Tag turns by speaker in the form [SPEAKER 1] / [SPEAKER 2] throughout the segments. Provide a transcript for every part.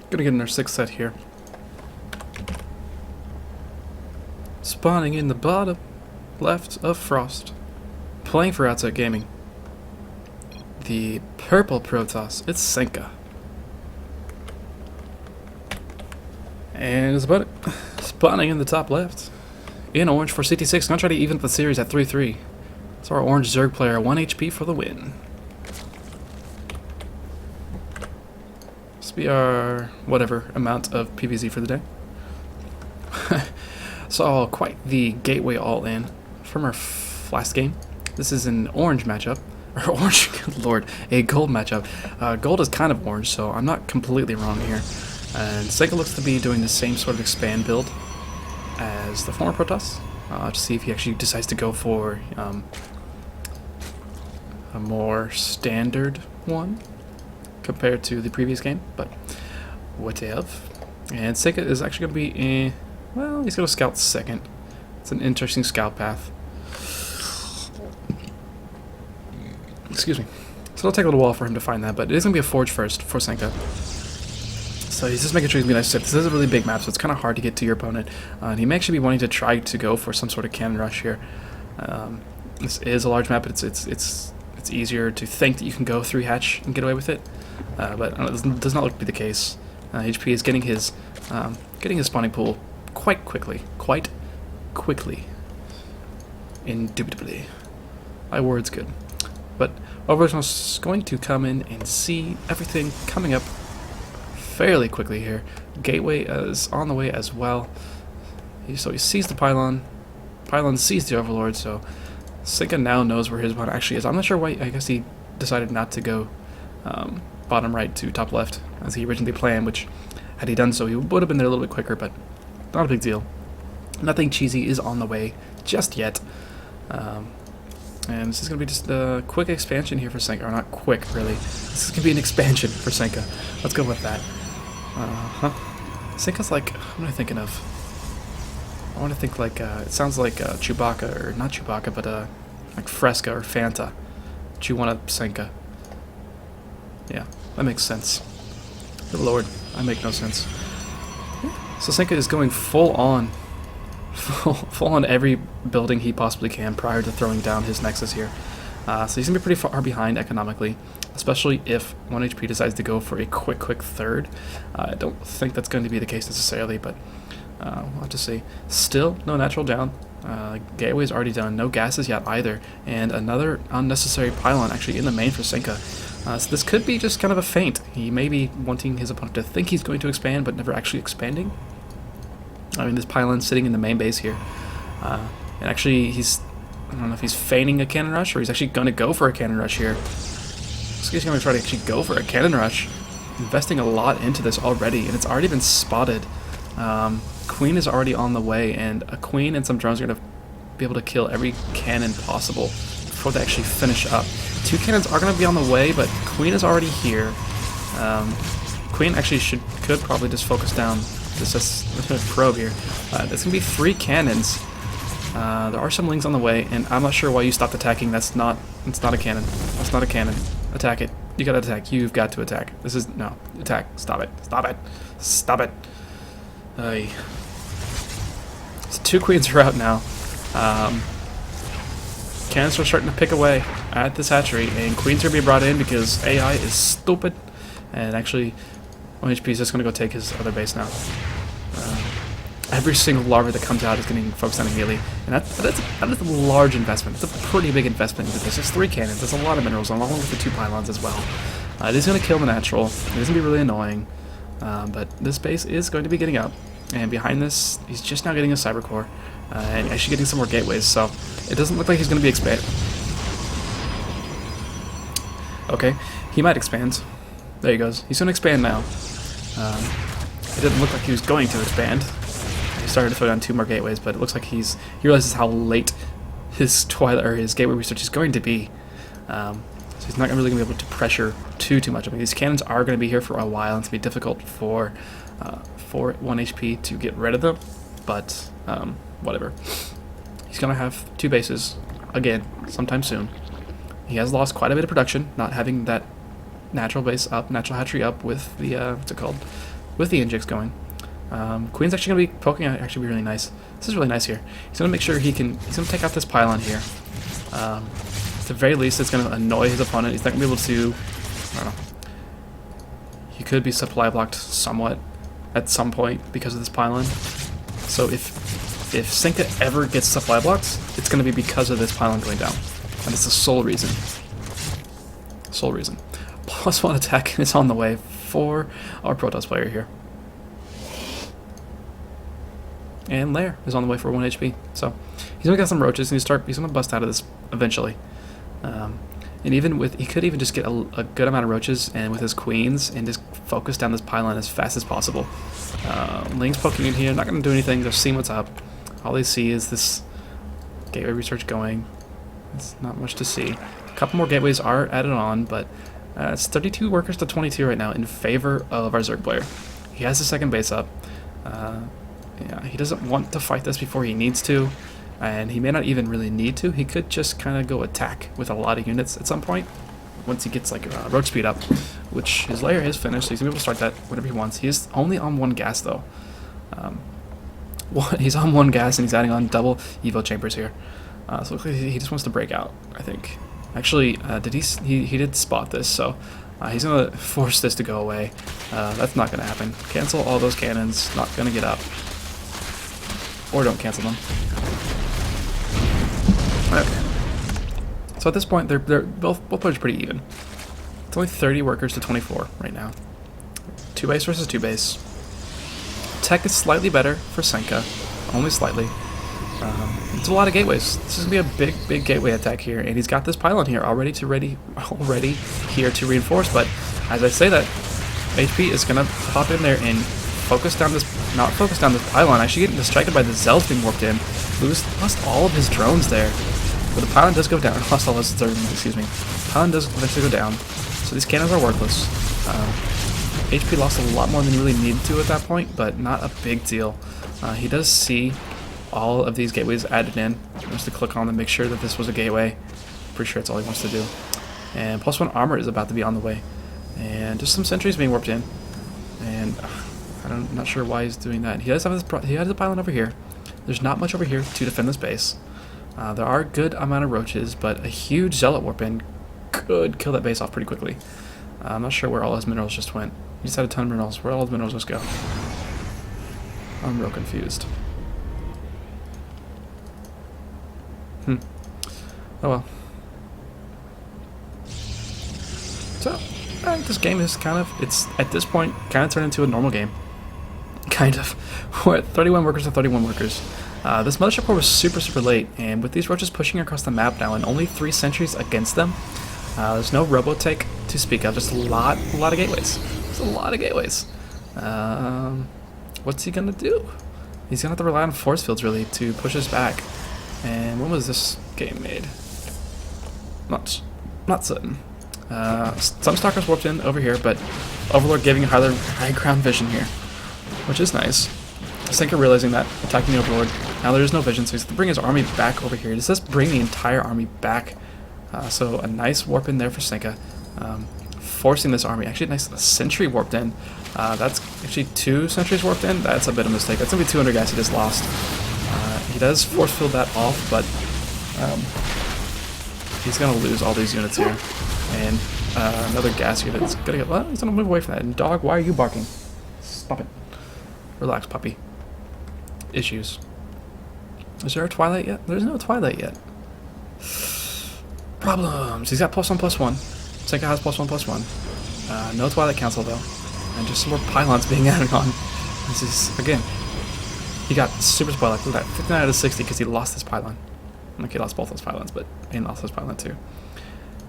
[SPEAKER 1] Gonna get in our 6th set here. Spawning in the bottom left of Frost. Playing for Outset Gaming. The purple Protoss, it's Senka. And that's about it. Spawning in the top left. In orange for CTsix. Gonna try to even up the series at 3-3. So our orange Zerg player, 1 HP for the win. This will be our whatever amount of PVZ for the day. Saw quite the gateway all-in from our last game. This is an orange matchup. Or orange, good lord, a gold matchup. Gold is kind of orange, so I'm not completely wrong here. And Senka looks to be doing the same sort of expand build as the former Protoss. To see if he actually decides to go for a more standard one compared to the previous game, but whatever. And Senka is actually going to be in, well, he's going to scout second. It's an interesting scout path. Excuse me. So it'll take a little while for him to find that, but it is going to be a forge first for Senka. So he's just making sure he's going to be nice. This is a really big map, so it's kind of hard to get to your opponent. And he may actually be wanting to try to go for some sort of cannon rush here. This is a large map, but it's easier to think that you can go 3 hatch and get away with it. But it does not look to be the case. HP is getting his spawning pool quite quickly. Indubitably. My word's good. But Overwatch going to come in and see everything coming up fairly quickly here. Gateway is on the way as well. So he sees the pylon. Pylon sees the Overlord, so Senka now knows where his one actually is. I'm not sure why. I guess he decided not to go bottom right to top left as he originally planned, which had he done so, he would have been there a little bit quicker, but not a big deal. Nothing cheesy is on the way just yet. And this is going to be just a quick expansion here for Senka. Or not quick, really. This is going to be an expansion for Senka. Let's go with that. Senka's like, what am I thinking of? I want to think like, it sounds like Chewbacca, or not Chewbacca, but like Fresca or Fanta. Chew one up Senka. Yeah, that makes sense. Good lord, I make no sense. So Senka is going full on every building he possibly can prior to throwing down his Nexus here. So he's going to be pretty far behind economically, especially if 1 HP decides to go for a quick third. I don't think that's going to be the case necessarily, but we'll have to see. Still, no natural down. Gateway's already done. No gases yet either. And another unnecessary pylon actually in the main for Senka. So this could be just kind of a feint. He may be wanting his opponent to think he's going to expand, but never actually expanding. I mean, this pylon's sitting in the main base here. And actually, I don't know if he's feigning a cannon rush or he's actually going to go for a cannon rush here. So he's going to try to actually go for a cannon rush. Investing a lot into this already, and it's already been spotted. Queen is already on the way, and a queen and some drones are going to be able to kill every cannon possible before they actually finish up. 2 cannons are going to be on the way, but Queen is already here. Queen actually could probably just focus down this probe here. There's going to be 3 cannons. There are some lings on the way, and I'm not sure why you stopped attacking. It's not a cannon. That's not a cannon. Attack it. You gotta attack. You've got to attack. No. Attack. Stop it. Stop it. Stop it. So 2 queens are out now. Cannons are starting to pick away at this hatchery, and queens are being brought in because AI is stupid. And actually, 1 HP is just going to go take his other base now. Every single larva that comes out is getting focused on immediately, and that is a large investment. It's a pretty big investment into this. It's 3 cannons. There's a lot of minerals, along with the 2 pylons as well. It is going to kill the natural. It is going to be really annoying, but this base is going to be getting up. And behind this, he's just now getting a cyber core, and actually getting some more gateways. So it doesn't look like he's going to be expanding. Okay, he might expand. There he goes. He's going to expand now. It didn't look like he was going to expand. He started to throw down 2 more gateways, but it looks like he realizes how late his gateway research is going to be. So he's not really going to be able to pressure too much. I mean, these cannons are going to be here for a while, and it's going to be difficult for 1 HP to get rid of them. But whatever. He's going to have 2 bases again sometime soon. He has lost quite a bit of production, not having that natural base up, natural hatchery up with the what's it called? with the injects going. Queen's actually going to be poking out, actually be really nice. This is really nice here. He's going to make sure he's going to take out this pylon here. At the very least, it's going to annoy his opponent. He's not going to be able to, I don't know. He could be supply blocked somewhat at some point because of this pylon. So if Senka ever gets supply blocked, it's going to be because of this pylon going down. And it's the sole reason. Sole reason. +1 attack is on the way for our Protoss player here. And Lair is on the way for 1 HP. So he's gonna get some roaches and he's gonna bust out of this eventually. And even with, he could even just get a good amount of roaches and with his queens and just focus down this pylon as fast as possible. Ling's poking in here, not gonna do anything, just seeing what's up. All they see is this gateway research going. It's not much to see. A couple more gateways are added on, but it's 32 workers to 22 right now in favor of our Zerg player. He has the second base up. Yeah, he doesn't want to fight this before he needs to, and he may not even really need to. He could just kind of go attack with a lot of units at some point once he gets like roach speed up, which his layer is finished, so he's gonna be able to start that whenever he wants. He is only on 1 gas though. He's on 1 gas and he's adding on double evo chambers here. So he just wants to break out, I think. Actually, he did spot this, so he's gonna force this to go away. That's not gonna happen. Cancel all those cannons. Not gonna get up. Or don't cancel them. Okay. So at this point, they're both players pretty even. It's only 30 workers to 24 right now. 2 base versus 2 base. Tech is slightly better for Senka, only slightly. It's a lot of gateways. This is gonna be a big gateway attack here, and he's got this pylon here already here to reinforce. But as I say that, HP is gonna pop in there and focus down this, not focus down this pylon. Actually getting distracted by the Zels being warped in. Lost all of his drones there, but the pylon does go down. Lost all his drones, excuse me. Pylon does eventually go down, so these cannons are worthless. HP lost a lot more than he really needed to at that point, but not a big deal. He does see all of these gateways added in. He wants to click on them, make sure that this was a gateway. Pretty sure that's all he wants to do. And +1 armor is about to be on the way. And just some sentries being warped in. And I'm not sure why he's doing that. He does have he has a pylon over here. There's not much over here to defend this base. There are a good amount of roaches, but a huge zealot warp in could kill that base off pretty quickly. I'm not sure where all his minerals just went. He just had a ton of minerals. Where all his minerals just go? I'm real confused. Oh well. So, I think this game is it's at this point kind of turned into a normal game. Kind of. We're at 31 workers to 31 workers. This mothership core was super late, and with these roaches pushing across the map now and only 3 sentries against them, there's no robotech to speak of. Just a lot of gateways. There's a lot of gateways. What's he gonna do? He's gonna have to rely on force fields really to push us back. And when was this game made? Not certain. Some stalkers warped in over here, but Overlord giving high ground vision here, which is nice. Senka realizing that, attacking the Overlord. Now there is no vision, so he's going to bring his army back over here. He says bring the entire army back. So a nice warp in there for Senka. Forcing this army. Actually, nice sentry warped in. That's actually 2 sentries warped in. That's a bit of a mistake. That's going to be 200 guys he just lost. He does force field that off, but he's going to lose all these units here. And another gas unit's going to get... Well, he's going to move away from that. And dog, why are you barking? Stop it. Relax, puppy. Issues. Is there a Twilight yet? There's no Twilight yet. Problems. He's got +1/+1. Senka has +1/+1. No Twilight Council though. And just some more pylons being added on. This is, again, he got super spoiled. Look at that. 59 out of 60 because he lost this pylon. Okay, he lost both those pylons, but he lost his pylon too.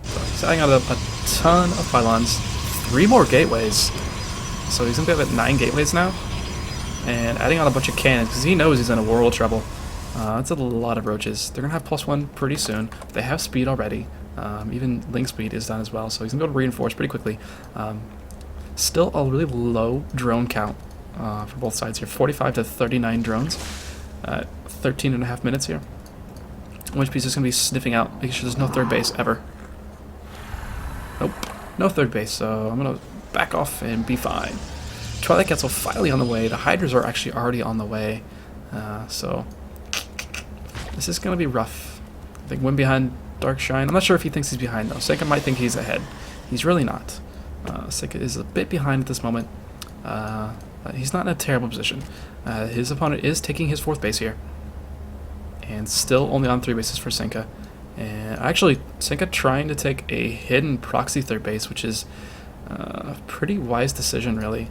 [SPEAKER 1] So he's adding out a ton of pylons. 3 more gateways. So he's going to be up at 9 gateways now. And adding on a bunch of cannons, because he knows he's in a world of trouble. That's a lot of roaches. They're going to have +1 pretty soon. They have speed already. Even link speed is done as well, so he's going to be able to reinforce pretty quickly. Still a really low drone count for both sides here. 45 to 39 drones. 13.5 minutes here. Which piece is going to be sniffing out, making sure there's no third base ever. Nope. No third base, so I'm going to back off and be fine. Twilight Council finally on the way. The Hydras are actually already on the way. So this is going to be rough. I think Win behind Dark Shine. I'm not sure if he thinks he's behind, though. Senka might think he's ahead. He's really not. Senka is a bit behind at this moment. He's not in a terrible position. His opponent is taking his 4th base here. And still only on 3 bases for Senka. And actually, Senka trying to take a hidden proxy 3rd base, which is a pretty wise decision, really.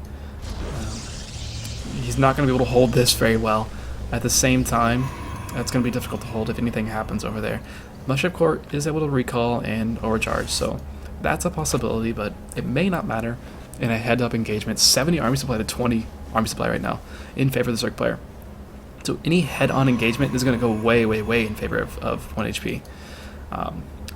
[SPEAKER 1] He's not going to be able to hold this very well. At the same time, that's going to be difficult to hold if anything happens over there. Mothership Core is able to recall and overcharge, so that's a possibility, but it may not matter in a head-up engagement. 70 army supply to 20 army supply right now in favor of the Zerg player. So any head-on engagement is going to go way, way, way in favor of 1 HP.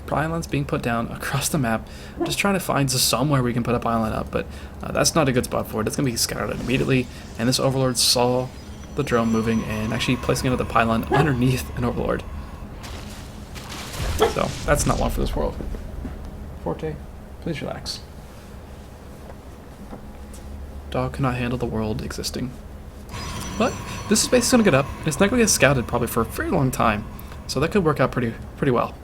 [SPEAKER 1] Pylon's being put down across the map. I'm just trying to find somewhere we can put a pylon up, but that's not a good spot for it. It's going to be scattered out immediately, and this Overlord saw the drone moving and actually placing another pylon underneath an Overlord. So that's not one for this world. Forte, please relax. Dog cannot handle the world existing. But this space is going to get up. It's not going to get scouted probably for a very long time, so that could work out pretty well.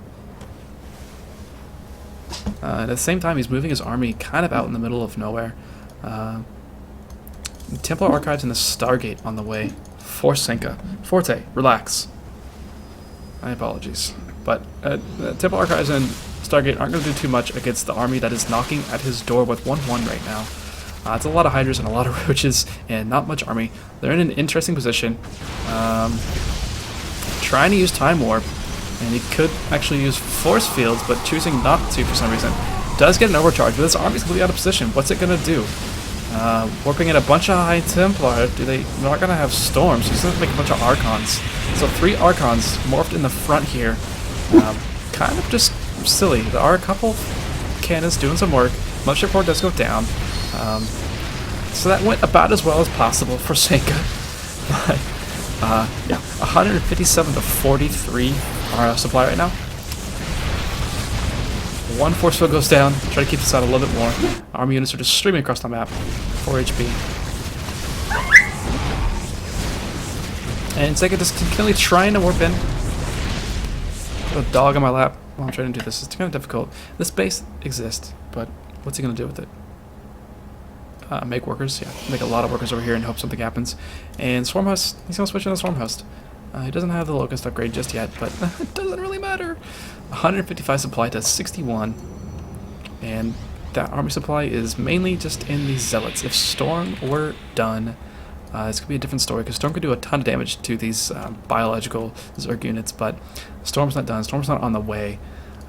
[SPEAKER 1] At the same time, he's moving his army kind of out in the middle of nowhere. Templar Archives and the Stargate on the way for Senka. Forte, relax. My apologies. But Templar Archives and Stargate aren't going to do too much against the army that is knocking at his door with 1-1 right now. It's a lot of Hydras and a lot of Roaches and not much army. They're in an interesting position. Trying to use Time Warp. And he could actually use Force Fields, but choosing not to for some reason. Does get an overcharge, but this army's completely out of position. What's it going to do? Warping in a bunch of High Templar. They're not going to have Storms, so he's going to make a bunch of Archons. So 3 Archons morphed in the front here. Kind of just silly. There are a couple cannons doing some work. Mothership Core does go down. So that went about as well as possible for Senka. But, yeah, 157 to 43 our supply right now. 1 force field goes down. Try to keep this out a little bit more. Army units are just streaming across the map. 4 HP. And Senka just continually trying to warp in. Got a dog on my lap while I'm trying to do this. It's kind of difficult. This base exists, but what's he going to do with it? Make workers, yeah. Make a lot of workers over here and hope something happens. And Swarm Host, he's going to switch into Swarm Host. He doesn't have the Locust upgrade just yet, but it doesn't really matter. 155 supply to 61. And that army supply is mainly just in these Zealots. If Storm were done, this could be a different story, because Storm could do a ton of damage to these biological Zerg units, but Storm's not done. Storm's not on the way.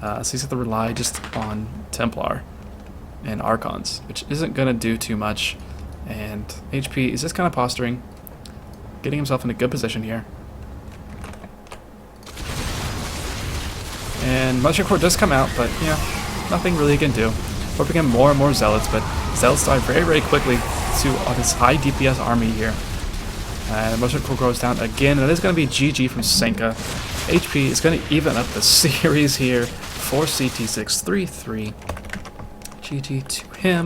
[SPEAKER 1] So he's got to rely just on Templar and Archons, which isn't going to do too much. And HP is just kind of posturing, getting himself in a good position here. And Mothership Core does come out, but yeah, nothing really he can do. Warping in more and more Zealots, but Zealots die very, very quickly to this high DPS army here. And Mothership Core goes down again, and it is going to be GG from Senka. HP is going to even up the series here for CTsix 3-3. GG to him.